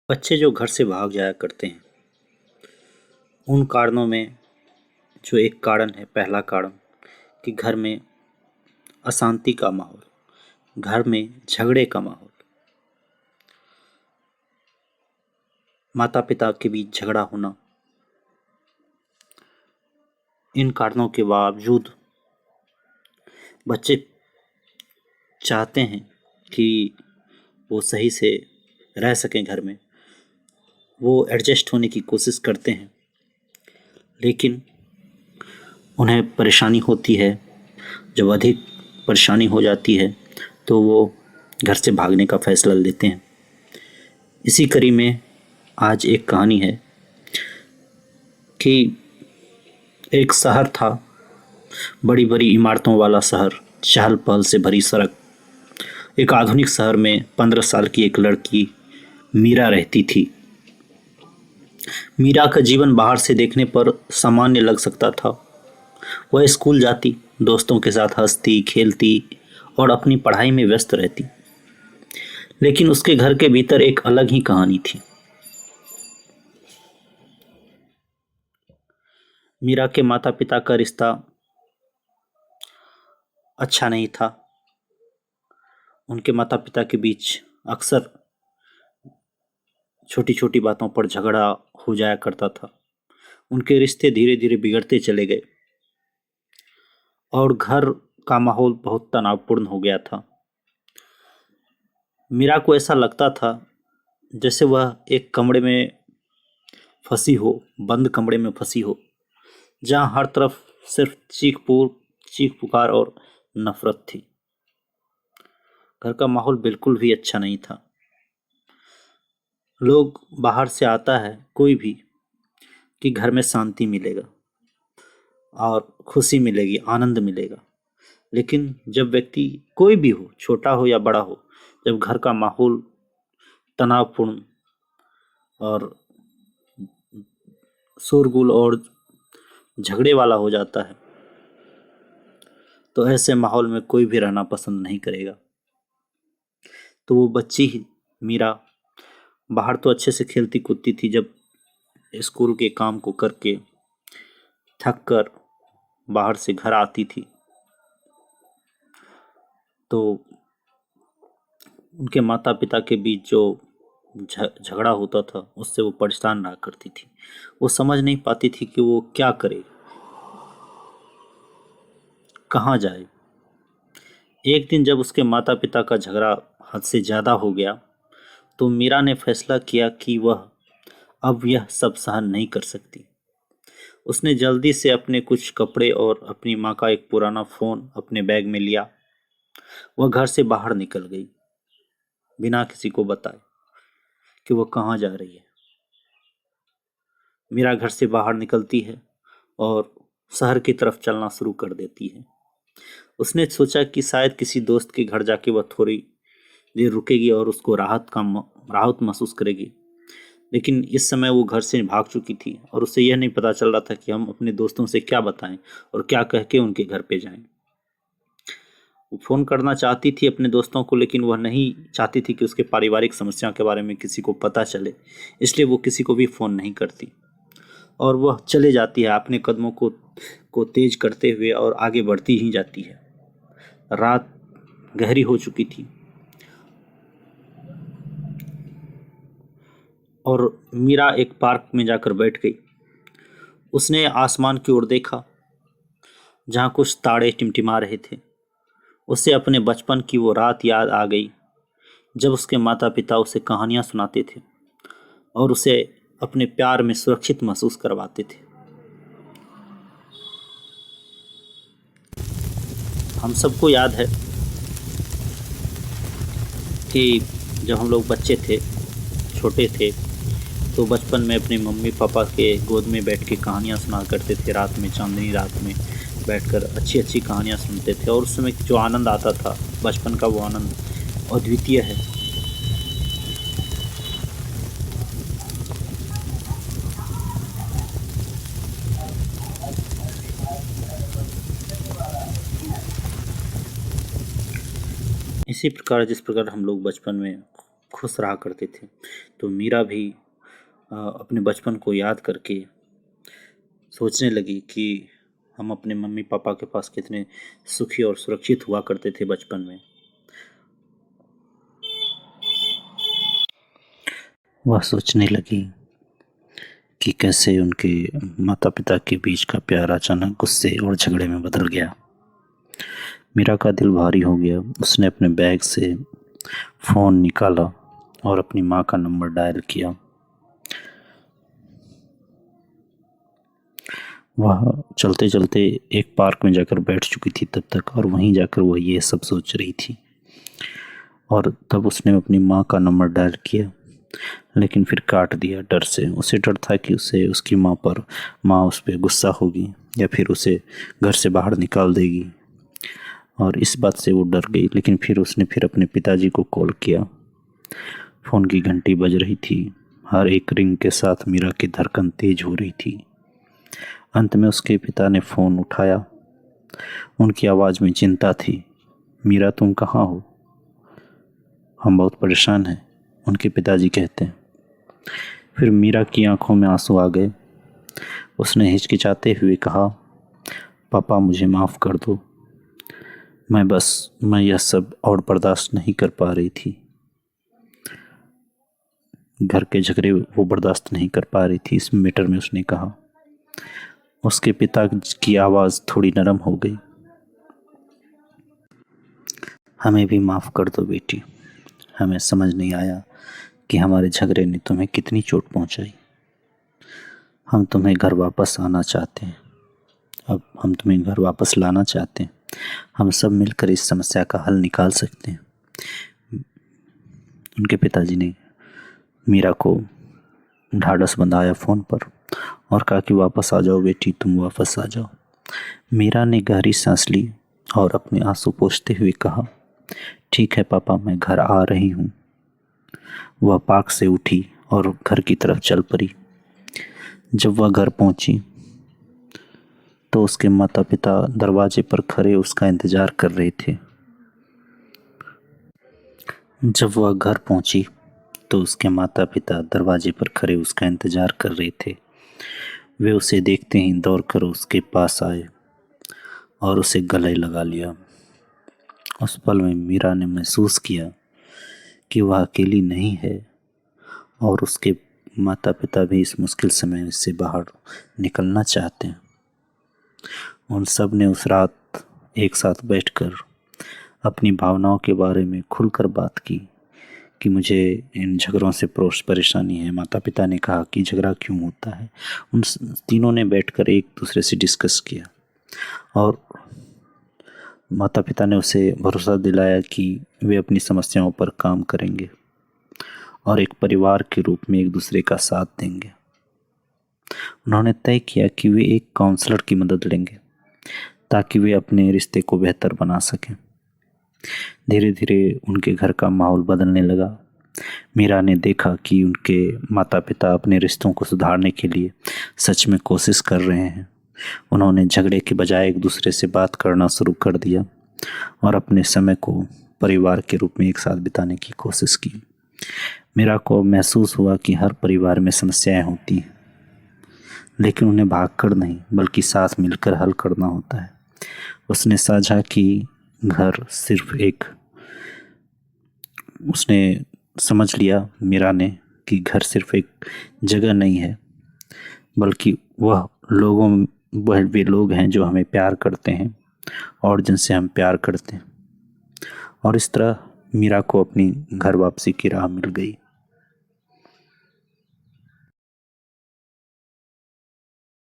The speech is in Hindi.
बच्चे जो घर से भाग जाया करते हैं, उन कारणों में जो एक कारण है, पहला कारण कि घर में अशांति का माहौल, घर में झगड़े का माहौल, माता पिता के बीच झगड़ा होना। इन कारणों के बावजूद बच्चे चाहते हैं कि वो सही से रह सकें घर में, वो एडजस्ट होने की कोशिश करते हैं, लेकिन उन्हें परेशानी होती है। जब अधिक परेशानी हो जाती है तो वो घर से भागने का फैसला लेते हैं। इसी कड़ी में आज एक कहानी है कि एक शहर था, बड़ी बड़ी इमारतों वाला शहर, चहल पहल से भरी सड़क। एक आधुनिक शहर में 15 साल की एक लड़की मीरा रहती थी। मीरा का जीवन बाहर से देखने पर सामान्य लग सकता था। वह स्कूल जाती, दोस्तों के साथ हंसती खेलती और अपनी पढ़ाई में व्यस्त रहती, लेकिन उसके घर के भीतर एक अलग ही कहानी थी। मीरा के माता पिता का रिश्ता अच्छा नहीं था। उनके माता पिता के बीच अक्सर छोटी छोटी बातों पर झगड़ा हो जाया करता था। उनके रिश्ते धीरे धीरे बिगड़ते चले गए और घर का माहौल बहुत तनावपूर्ण हो गया था। मीरा को ऐसा लगता था जैसे वह एक कमरे में फंसी हो, बंद कमरे में फंसी हो, जहां हर तरफ सिर्फ चीख पुकार और नफरत थी। घर का माहौल बिल्कुल भी अच्छा नहीं था। लोग बाहर से आता है कोई भी कि घर में शांति मिलेगा और खुशी मिलेगी, आनंद मिलेगा, लेकिन जब व्यक्ति कोई भी हो, छोटा हो या बड़ा हो, जब घर का माहौल तनावपूर्ण और शोरगुल और झगड़े वाला हो जाता है, तो ऐसे माहौल में कोई भी रहना पसंद नहीं करेगा। तो वो बच्ची ही मीरा बाहर तो अच्छे से खेलती कूदती थी। जब स्कूल के काम को करके थक कर बाहर से घर आती थी तो उनके माता पिता के बीच जो झगड़ा होता था उससे वो परेशान रहा करती थी। वो समझ नहीं पाती थी कि वो क्या करे, कहाँ जाए। एक दिन जब उसके माता पिता का झगड़ा हद से ज़्यादा हो गया तो मीरा ने फैसला किया कि वह अब यह सब सहन नहीं कर सकती। उसने जल्दी से अपने कुछ कपड़े और अपनी माँ का एक पुराना फ़ोन अपने बैग में लिया। वह घर से बाहर निकल गई, बिना किसी को बताए कि वह कहाँ जा रही है। मीरा घर से बाहर निकलती है और शहर की तरफ चलना शुरू कर देती है। उसने सोचा कि शायद किसी दोस्त के घर जाके वह थोड़ी देर रुकेगी और उसको राहत महसूस करेगी, लेकिन इस समय वो घर से भाग चुकी थी और उसे यह नहीं पता चल रहा था कि हम अपने दोस्तों से क्या बताएं और क्या कह के उनके घर पे जाएं। वो फ़ोन करना चाहती थी अपने दोस्तों को, लेकिन वह नहीं चाहती थी कि उसके पारिवारिक समस्या के बारे में किसी को पता चले, इसलिए वो किसी को भी फ़ोन नहीं करती और वह चले जाती है अपने कदमों को तेज करते हुए और आगे बढ़ती ही जाती है। रात गहरी हो चुकी थी और मीरा एक पार्क में जाकर बैठ गई। उसने आसमान की ओर देखा जहाँ कुछ तारे टिमटिमा रहे थे। उसे अपने बचपन की वो रात याद आ गई जब उसके माता पिता उसे कहानियाँ सुनाते थे और उसे अपने प्यार में सुरक्षित महसूस करवाते थे। हम सबको याद है कि जब हम लोग बच्चे थे, छोटे थे, तो बचपन में अपने मम्मी पापा के गोद में बैठ के कहानियाँ सुना करते थे। रात में, चांदनी रात में बैठकर अच्छी अच्छी कहानियाँ सुनते थे और उस समय जो आनंद आता था बचपन का, वो आनंद अद्वितीय है। इसी प्रकार जिस प्रकार हम लोग बचपन में खुश रहा करते थे। तो मीरा भी अपने बचपन को याद करके सोचने लगी कि हम अपने मम्मी पापा के पास कितने सुखी और सुरक्षित हुआ करते थे बचपन में। वह सोचने लगी कि कैसे उनके माता पिता के बीच का प्यार अचानक गुस्से और झगड़े में बदल गया। मीरा का दिल भारी हो गया। उसने अपने बैग से फ़ोन निकाला और अपनी माँ का नंबर डायल किया। वह चलते चलते एक पार्क में जाकर बैठ चुकी थी तब तक, और वहीं जाकर वह ये सब सोच रही थी। और तब उसने अपनी माँ का नंबर डायल किया, लेकिन फिर काट दिया डर से। उसे डर था कि उसे उसकी माँ उस पर गुस्सा होगी या फिर उसे घर से बाहर निकाल देगी, और इस बात से वो डर गई। लेकिन फिर उसने अपने पिताजी को कॉल किया। फ़ोन की घंटी बज रही थी। हर एक रिंग के साथ मीरा की धड़कन तेज हो रही थी। अंत में उसके पिता ने फ़ोन उठाया। उनकी आवाज़ में चिंता थी। मीरा, तुम कहाँ हो? हम बहुत परेशान हैं, उनके पिताजी कहते हैं। फिर मीरा की आंखों में आंसू आ गए। उसने हिचकिचाते हुए कहा, पापा मुझे माफ़ कर दो। मैं यह सब और बर्दाश्त नहीं कर पा रही थी। घर के झगड़े वो बर्दाश्त नहीं कर पा रही थी, इस मैटर में उसने कहा। उसके पिता की आवाज़ थोड़ी नरम हो गई। हमें भी माफ़ कर दो बेटी। हमें समझ नहीं आया कि हमारे झगड़े ने तुम्हें कितनी चोट पहुंचाई। हम तुम्हें घर वापस आना चाहते हैं। अब हम तुम्हें घर वापस लाना चाहते हैं। हम सब मिलकर इस समस्या का हल निकाल सकते हैं। उनके पिताजी ने मीरा को ढाढ़स बंधाया फ़ोन पर और कहा कि वापस आ जाओ बेटी, तुम वापस आ जाओ। मीरा ने गहरी सांस ली और अपने आंसू पोंछते हुए कहा, ठीक है पापा, मैं घर आ रही हूँ। वह पार्क से उठी और घर की तरफ चल पड़ी। जब वह घर पहुंची तो उसके माता पिता दरवाजे पर खड़े उसका इंतजार कर रहे थे। जब वह घर पहुंची तो उसके माता पिता दरवाजे पर खड़े उसका इंतजार कर रहे थे। वे उसे देखते ही दौड़कर उसके पास आए और उसे गले लगा लिया। उस पल में मीरा ने महसूस किया कि वह अकेली नहीं है और उसके माता पिता भी इस मुश्किल समय से बाहर निकलना चाहते हैं। उन सब ने उस रात एक साथ बैठकर अपनी भावनाओं के बारे में खुलकर बात की कि मुझे इन झगड़ों से परेशानी है। माता पिता ने कहा कि झगड़ा क्यों होता है। उन तीनों ने बैठकर एक दूसरे से डिस्कस किया और माता पिता ने उसे भरोसा दिलाया कि वे अपनी समस्याओं पर काम करेंगे और एक परिवार के रूप में एक दूसरे का साथ देंगे। उन्होंने तय किया कि वे एक काउंसलर की मदद लेंगे ताकि वे अपने रिश्ते को बेहतर बना सकें। धीरे धीरे उनके घर का माहौल बदलने लगा। मीरा ने देखा कि उनके माता पिता अपने रिश्तों को सुधारने के लिए सच में कोशिश कर रहे हैं। उन्होंने झगड़े के बजाय एक दूसरे से बात करना शुरू कर दिया और अपने समय को परिवार के रूप में एक साथ बिताने की कोशिश की। मीरा को महसूस हुआ कि हर परिवार में समस्याएं होती हैं, लेकिन उन्हें भागकर नहीं बल्कि साथ मिलकर हल करना होता है। उसने साझा की घर सिर्फ एक उसने समझ लिया मीरा ने कि घर सिर्फ एक जगह नहीं है, बल्कि वह वे लोग हैं जो हमें प्यार करते हैं और जिनसे हम प्यार करते हैं। और इस तरह मीरा को अपनी घर वापसी की राह मिल गई।